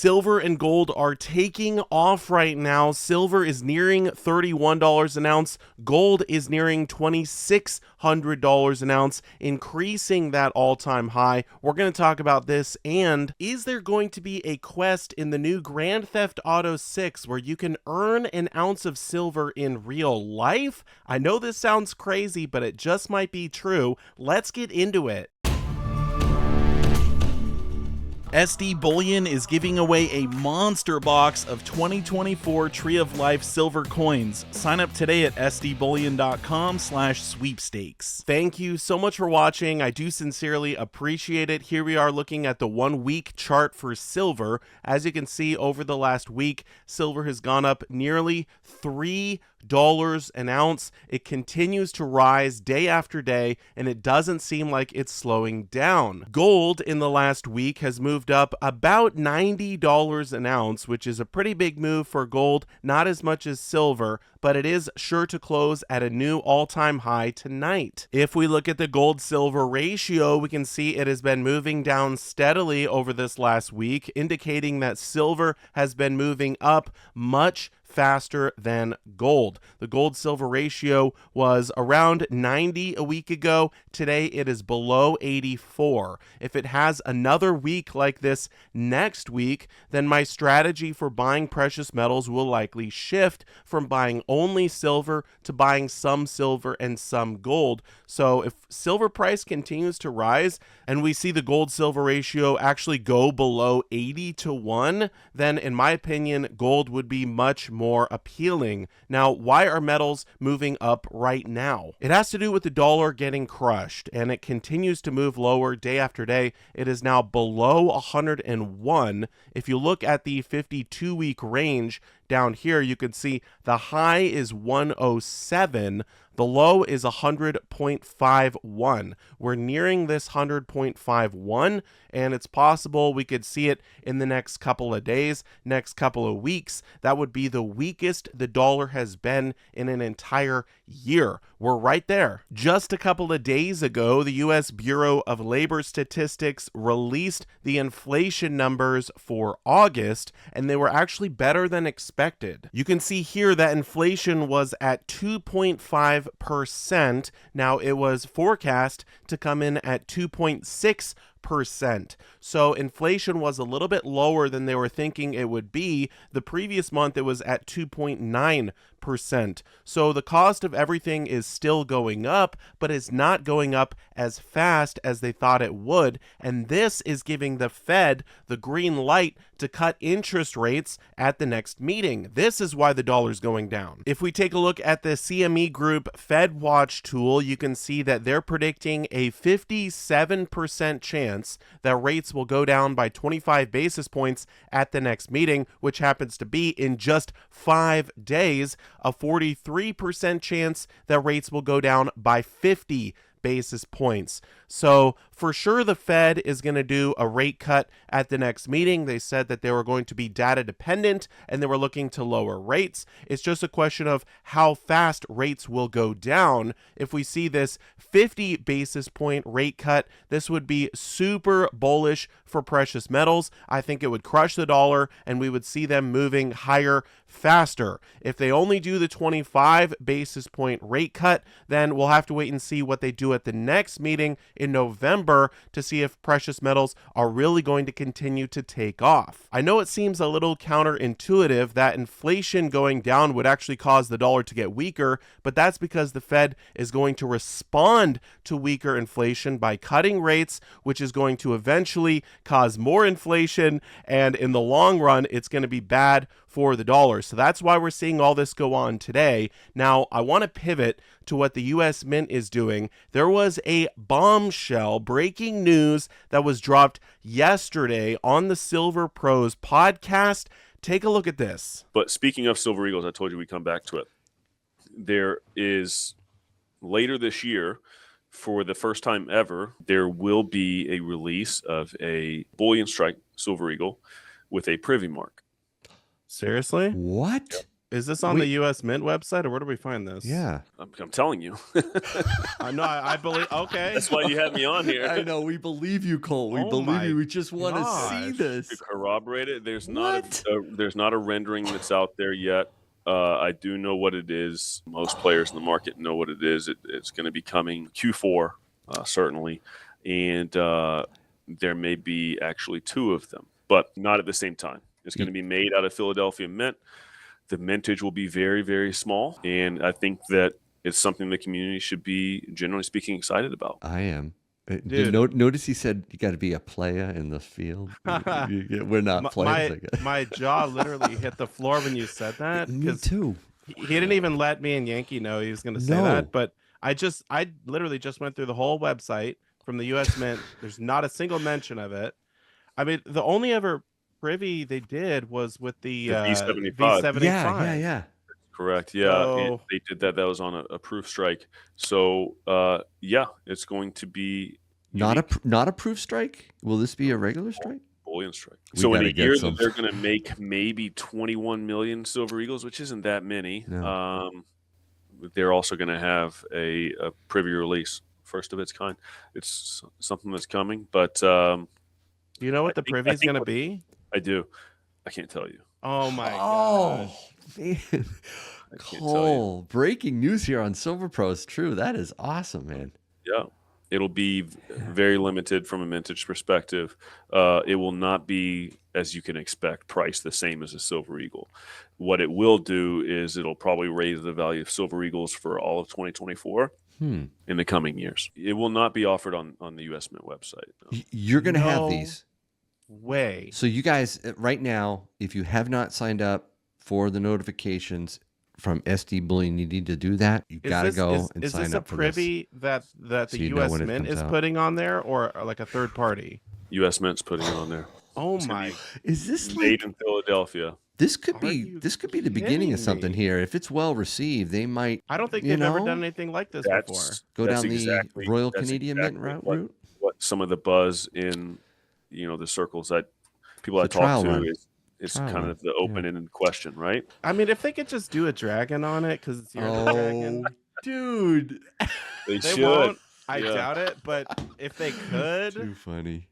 Silver and gold are taking off right now. Silver is nearing $31 an ounce. Gold is nearing $2,600 an ounce, increasing that all-time high. We're going to talk about this, and is there going to be a quest in the new Grand Theft Auto 6 where you can earn an ounce of silver in real life? I know this sounds crazy, but it just might be true. Let's get into it. SD Bullion is giving away a monster box of 2024 Tree of Life silver coins. Sign up today at sdbullion.com/sweepstakes. Thank you so much for watching. I do sincerely appreciate it. Here we are looking at the 1 week chart for silver. As you can see, over the last week, silver has gone up nearly $3 an ounce. It continues to rise day after day, and it doesn't seem like it's slowing down. Gold in the last week has moved up about $90 an ounce, which is a pretty big move for gold, not as much as silver, but it is sure to close at a new all-time high tonight. If we look at the gold-silver ratio, we can see it has been moving down steadily over this last week, indicating that silver has been moving up much faster than gold. The gold-silver ratio was around 90 a week ago. Today it is below 84. If it has another week like this next week, then my strategy for buying precious metals will likely shift from buying only silver to buying some silver and some gold. So if silver price continues to rise and we see the gold-silver ratio actually go below 80 to 1, then in my opinion, gold would be much more appealing. Now, why are metals moving up right now? It has to do with the dollar getting crushed, and it continues to move lower day after day. It is now below 101. If you look at the 52-week range down here, you can see the high is 107. The low is 100.51. We're nearing this 100.51, and it's possible we could see it in the next couple of days, next couple of weeks. That would be the weakest the dollar has been in an entire year. We're right there. Just a couple of days ago, the U.S. Bureau of Labor Statistics released the inflation numbers for August, and they were actually better than expected. You can see here that inflation was at 2.5%. Now, it was forecast to come in at 2.6%. So inflation was a little bit lower than they were thinking it would be. The previous month it was at 2.9%. So the cost of everything is still going up, but it's not going up as fast as they thought it would. And this is giving the Fed the green light to cut interest rates at the next meeting. This is why the dollar's going down. If we take a look at the CME Group Fed Watch tool, you can see that they're predicting a 57% chance that rates will go down by 25 basis points at the next meeting, which happens to be in just 5 days, a 43% chance that rates will go down by 50 basis points. So for sure the Fed is going to do a rate cut at the next meeting. They said that they were going to be data dependent and they were looking to lower rates. It's just a question of how fast rates will go down. If we see this 50 basis point rate cut, this would be super bullish for precious metals. I think it would crush the dollar and we would see them moving higher faster. If they only do the 25 basis point rate cut, then we'll have to wait and see what they do at the next meeting in November to see if precious metals are really going to continue to take off. I know it seems a little counterintuitive that inflation going down would actually cause the dollar to get weaker, but that's because the Fed is going to respond to weaker inflation by cutting rates, which is going to eventually cause more inflation, and in the long run, it's going to be bad for the dollar. So that's why we're seeing all this go on today. Now, I want to pivot to what the U.S. Mint is doing. There was a bombshell breaking news that was dropped yesterday on the Silver Pros podcast. Take a look at this. But speaking of Silver Eagles, I told you we'd come back to it. There is, later this year, for the first time ever, there will be a release of a bullion strike Silver Eagle with a privy mark. Seriously? What? Is this on the U.S. Mint website, or where do we find this? Yeah. I'm telling you. No, I believe. Okay. That's why you had me on here. I know. We believe you, Colt. We Oh believe my you. We just want to see gosh. this. To corroborate it, there's What? not a rendering that's out there yet. I do know what it is. Most players in the market know what it is. It's going to be coming Q4, certainly, and there may be actually 2 of them, but not at the same time. It's going to be made out of Philadelphia mint. The mintage will be very, very small, and I think that it's something the community should be, generally speaking, excited about. I am. Dude. Notice he said you got to be a player in the field. We're not players, I guess. My jaw literally hit the floor when you said that. Me too. He didn't even let me and Yankee know he was going to say that. But I literally just went through the whole website from the U.S. Mint. There's not a single mention of it. I mean, the only ever privy they did was with the V75. V75. Yeah. Correct. Yeah, So, they did that. That was on a proof strike. So, yeah, it's going to be Not a proof strike. Will this be a regular strike? bullion strike. We So in gotta a get year some. that they're going to make maybe 21 million silver eagles, which isn't that many. No. They're also going to have a privy release, first of its kind. It's something that's coming, but do you know what the think- privy I is think going to what- be? I do. I can't tell you. Oh my Oh, gosh. man. I can't tell you. Cole, breaking news here on Silver Pro is true. That is awesome, man. Yeah. It'll be very limited from a mintage perspective. It will not be, as you can expect, priced the same as a Silver Eagle. What it will do is it'll probably raise the value of Silver Eagles for all of 2024 in the coming years. It will not be offered on the U.S. Mint website. No. You're going to have No these. way. So you guys, right now, if you have not signed up for the notifications from SD Bullion, you need to do that. You got to go and is sign this up a for privy that So the you know U.S. when it Mint comes is out. putting on there, or like a third party? U.S. Mint's putting it on there. Oh It's gonna my! this. Is this Made like in Philadelphia. this could Are be you the beginning of kidding something me? here? If it's well received, they might I don't think You they've ever know, done anything like this before. go That's down exactly- the Royal that's Canadian exactly Mint what- route. What some of the buzz in, the circles that people I It's a trial talk to run. is Trial kind run, of the open-ended question, right? I mean, if they could just do a dragon on it, because it's your dragon, dude. They they should. won't. I Yeah. doubt it. But if they could, Too funny.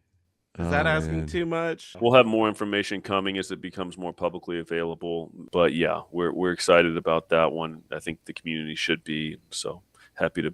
is that Oh, asking man. too much? We'll have more information coming as it becomes more publicly available. But yeah, we're excited about that one. I think the community should be. So happy to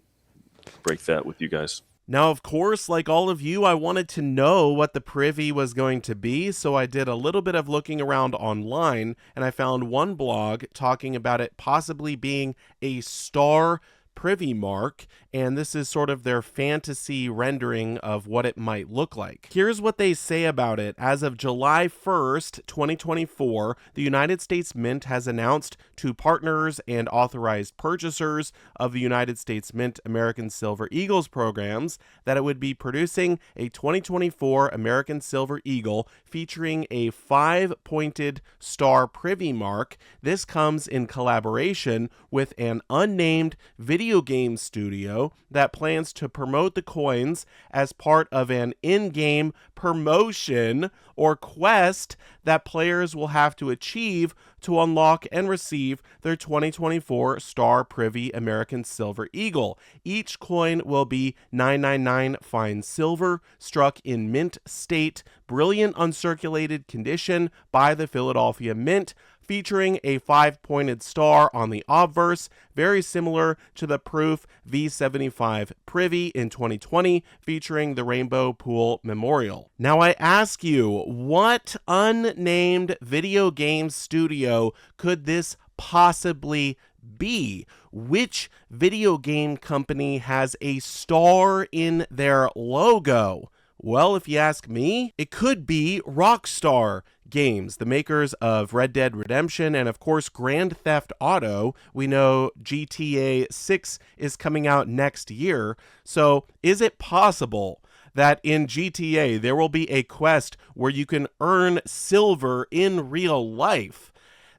break that with you guys. Now, of course, like all of you, I wanted to know what the privy was going to be, so I did a little bit of looking around online, and I found one blog talking about it possibly being a star privy mark, and this is sort of their fantasy rendering of what it might look like. Here's what they say about it. As of July 1st, 2024, the United States Mint has announced to partners and authorized purchasers of the United States Mint American Silver Eagles programs that it would be producing a 2024 American Silver Eagle featuring a 5-pointed star privy mark. This comes in collaboration with an unnamed video game studio that plans to promote the coins as part of an in-game promotion or quest that players will have to achieve to unlock and receive their 2024 Star Privy American Silver Eagle. Each coin will be 999 fine silver, struck in mint state, brilliant uncirculated condition by the Philadelphia Mint, featuring a 5-pointed star on the obverse, very similar to the Proof V75 Privy in 2020, featuring the Rainbow Pool Memorial. Now I ask you, what unnamed video game studio could this possibly be? Which video game company has a star in their logo? Well, if you ask me, it could be Rockstar Games, the makers of Red Dead Redemption and, of course, Grand Theft Auto. We know GTA 6 is coming out next year. So is it possible that in GTA there will be a quest where you can earn silver in real life?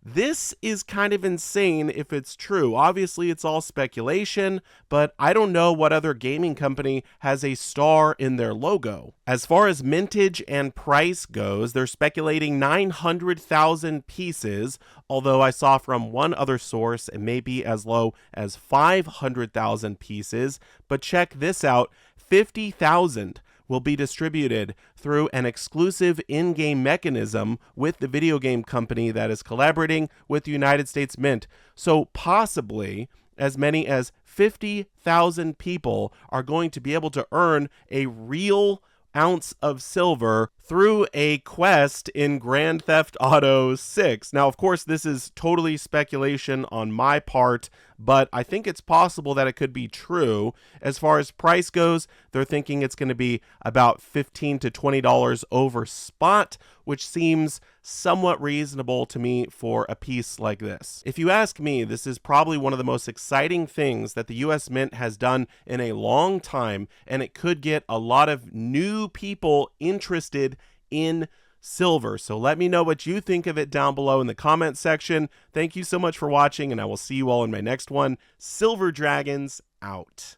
This is kind of insane if it's true. Obviously, it's all speculation, but I don't know what other gaming company has a star in their logo. As far as mintage and price goes, they're speculating 900,000 pieces, although I saw from one other source it may be as low as 500,000 pieces. But check this out, 50,000 will be distributed through an exclusive in-game mechanism with the video game company that is collaborating with the United States Mint. So possibly as many as 50,000 people are going to be able to earn a real ounce of silver through a quest in Grand Theft Auto 6. Now, of course, this is totally speculation on my part, but I think it's possible that it could be true. As far as price goes, they're thinking it's going to be about $15 to $20 over spot, which seems somewhat reasonable to me for a piece like this. If you ask me, this is probably one of the most exciting things that the US Mint has done in a long time, and it could get a lot of new people interested in silver. So let me know what you think of it down below in the comment section. Thank you so much for watching, and I will see you all in my next one. Silver Dragons out.